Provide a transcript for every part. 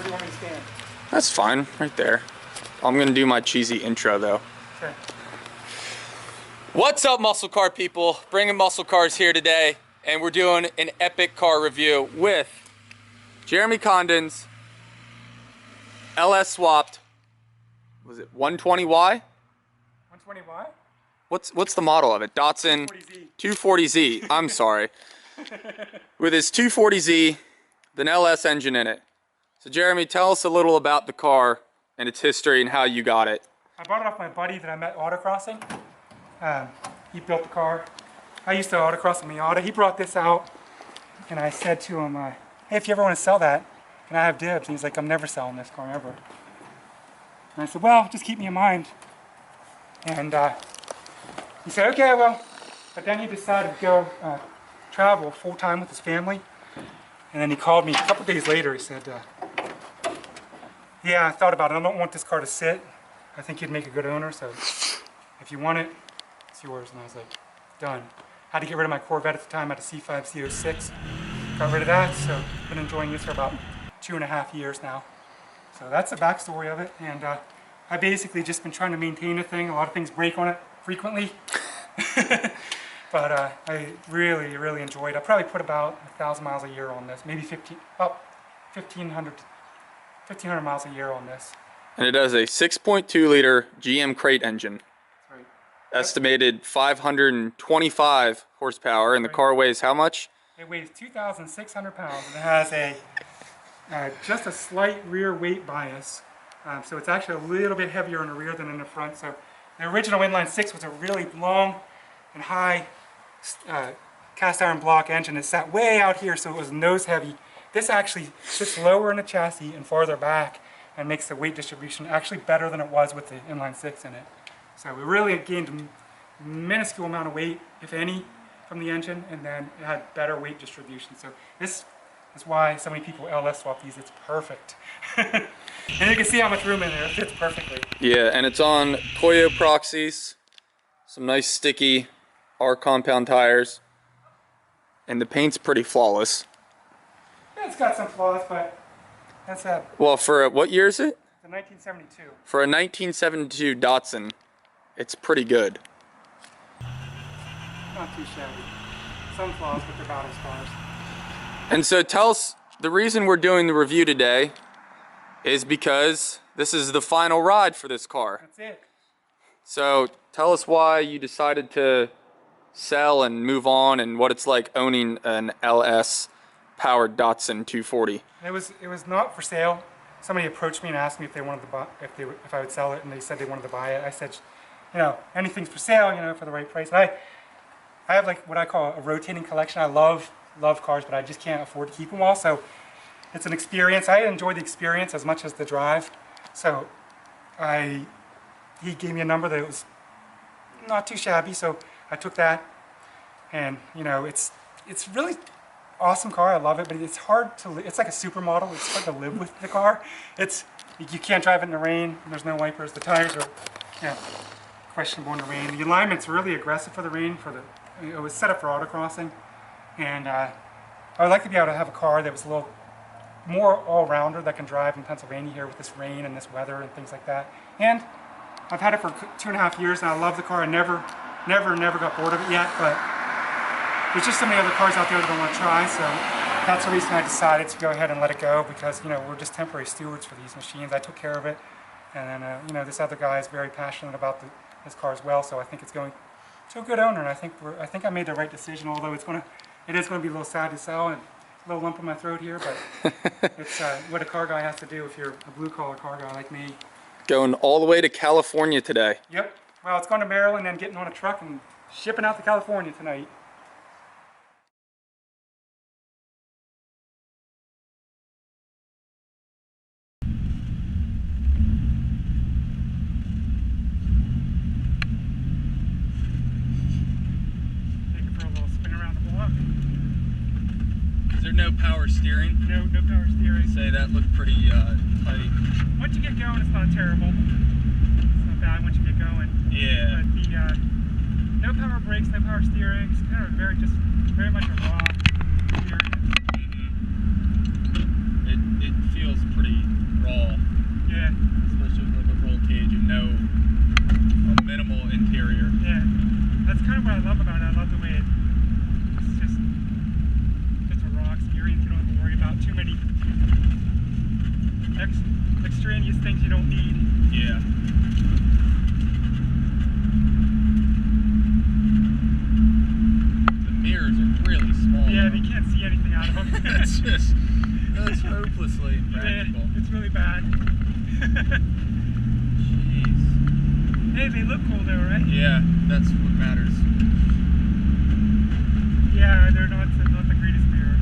Where do you want me to stand? That's fine, right there. I'm gonna do my cheesy intro though. Okay. What's up, muscle car people? Bringing muscle cars here today, and we're doing an epic car review with Jeremy Condon's LS swapped. Was it 120Y? 120Y? What's the model of it? Datsun 240Z. I'm sorry. With his 240Z, with an LS engine in it. So Jeremy, tell us a little about the car and its history and how you got it. I bought it off my buddy that I met autocrossing. He built the car. I used to autocross in Miata. He brought this out, and I said to him, hey, if you ever want to sell that, can I have dibs? And he's like, I'm never selling this car, ever. And I said, well, just keep me in mind. And he said, okay, well. But then he decided to go travel full-time with his family. And then he called me a couple days later. He said, yeah, I thought about it. I don't want this car to sit. I think you'd make a good owner, so if you want it, it's yours. And I was like, done. Had to get rid of my Corvette at the time. I had a C5 C06. Got rid of that, so I've been enjoying this for about 2.5 years now. So that's the backstory of it. And I basically just been trying to maintain the thing. A lot of things break on it frequently. But I really, really enjoyed it. I probably put about 1,000 miles a year on this. Maybe 1,500 miles a year on this. And it has a 6.2 liter GM crate engine. Right. Estimated 525 horsepower, and the car weighs how much? It weighs 2,600 pounds, and it has a just a slight rear weight bias. So it's actually a little bit heavier in the rear than in the front. So the original inline six was a really long and high cast iron block engine. It sat way out here, so it was nose heavy. This actually sits lower in the chassis and farther back, and makes the weight distribution actually better than it was with the inline six in it. So we really gained a minuscule amount of weight, if any, from the engine, and then it had better weight distribution. So this is why so many people LS swap these. It's perfect. And you can see how much room in there. It fits perfectly. Yeah, and it's on Koyo Proxies, some nice sticky R compound tires, and the paint's pretty flawless. Yeah, it's got some flaws, but that's a... Well, for what year is it? The 1972. For a 1972 Datsun, it's pretty good. Not too shabby. Some flaws, but they're about as far. And so tell us, the reason we're doing the review today is because this is the final ride for this car. That's it. So tell us why you decided to sell and move on, and what it's like owning an LS powered Datsun 240. It was not for sale. Somebody approached me and asked me if they wanted to buy, if I would sell it, and they said they wanted to buy it. I said, you know, anything's for sale, you know, for the right price. And I have like what I call a rotating collection. I love cars, but I just can't afford to keep them all. So it's an experience. I enjoy the experience as much as the drive. So he gave me a number that was not too shabby. So I took that, and you know, it's really awesome car. I love it, but it's hard to. It's like a supermodel. It's hard to live with the car. You can't drive it in the rain. There's no wipers. The tires are, questionable in the rain. The alignment's really aggressive for the rain. It was set up for autocrossing, and I would like to be able to have a car that was a little more all-rounder that can drive in Pennsylvania here with this rain and this weather and things like that. And I've had it for 2.5 years, and I love the car. I never got bored of it yet, but there's just so many other cars out there that I want to try, so that's the reason I decided to go ahead and let it go, because, you know, we're just temporary stewards for these machines. I took care of it, and then, you know, this other guy is very passionate about his car as well, so I think it's going to a good owner, and I think I made the right decision, although it is going to be a little sad to sell, and a little lump in my throat here, but it's what a car guy has to do if you're a blue-collar car guy like me. Going all the way to California today. Yep. Well, it's going to Maryland and getting on a truck and shipping out to California tonight. Take it for a little spin around the block. Is there no power steering? No power steering. Say that looked pretty tight. Once you get going, it's not terrible. It's not bad once you get going. Yeah. But the no power brakes, no power steering. It's kind of very much a raw experience. It feels pretty love about it. I love the way it's just a raw experience. You don't have to worry about too many extraneous things you don't need. Yeah. The mirrors are really small. Yeah, though. they can't see anything out of them. That's hopelessly impractical. Yeah, it's really bad. Jeez. Hey, they look cool though, right? Yeah, that's what matters. Yeah, they're not the greatest mirrors.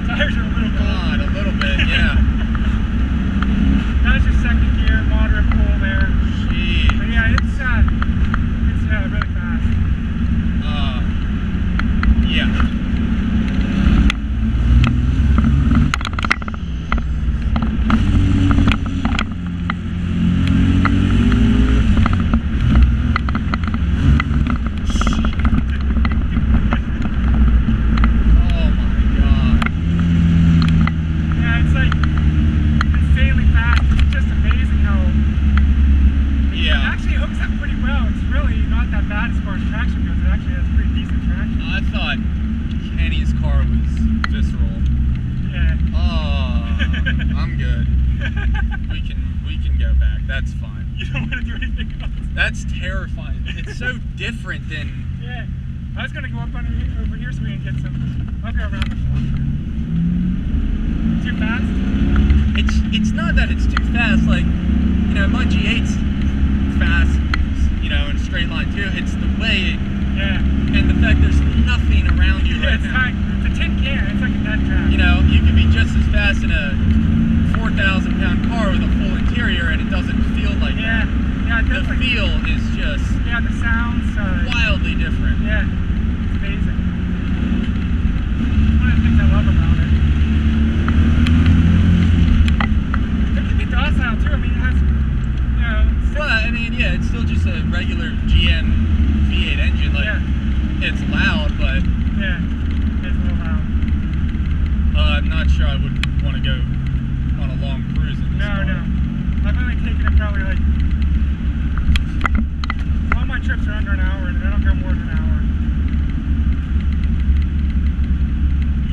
Tires are a little cold. God, a little bit, yeah. That's your second gear, moderate pull there. Jeez. But yeah, it's really fast. Yeah. I thought Kenny's car was visceral. Yeah. Oh, I'm good. We can go back. That's fine. You don't want to do anything else. That's terrifying. It's so different than. Yeah. I was gonna go up over here so we can get some. I'll go around the block. Too fast? It's not that it's too fast. Like, you know, my G8's fast. You know, in a straight line too. It's the way. Yeah. And the fact there's nothing around you right now. It's a tin can. It's like a dead trap. You know, you can be just as fast in a 4,000-pound car with a full interior, and it doesn't feel like that. Yeah, The feel is just the sounds wildly different. Yeah, it's amazing. One of the things I love about it. It can be docile too. I mean, it has, you know. Well, I mean, yeah, it's still just a regular GM V8 engine. Like, it's loud, but yeah, it's a little loud. I'm not sure I would want to go on a long cruise in this car. No. I've only taken it probably like, all my trips are under an hour, and I don't go more than an hour.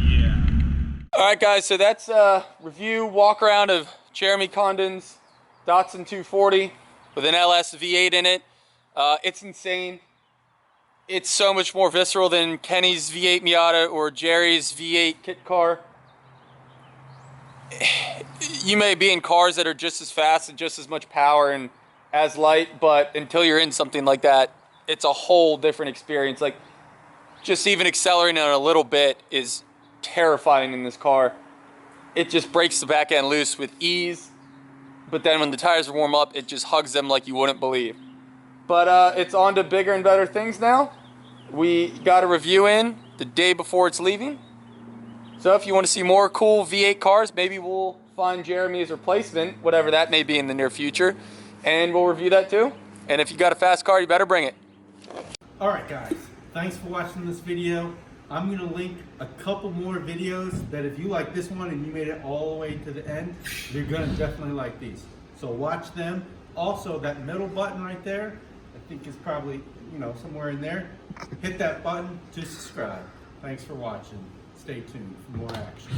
Yeah. All right, guys. So that's a review walk around of Jeremy Condon's Datsun 240 with an LS V8 in it. It's insane. It's so much more visceral than Kenny's V8 Miata or Jerry's V8 kit car. You may be in cars that are just as fast and just as much power and as light, but until you're in something like that, it's a whole different experience. Like, just even accelerating it a little bit is terrifying in this car. It just breaks the back end loose with ease, but then when the tires warm up, it just hugs them like you wouldn't believe. But it's on to bigger and better things now. We got a review in the day before it's leaving. So if you want to see more cool V8 cars, maybe we'll find Jeremy's replacement, whatever that may be in the near future, and we'll review that too. And if you got a fast car, you better bring it. Alright guys, thanks for watching this video. I'm going to link a couple more videos that if you like this one and you made it all the way to the end, you're going to definitely like these. So watch them. Also, that middle button right there, I think is probably, you know, somewhere in there. Hit that button to subscribe. Thanks for watching. Stay tuned for more action.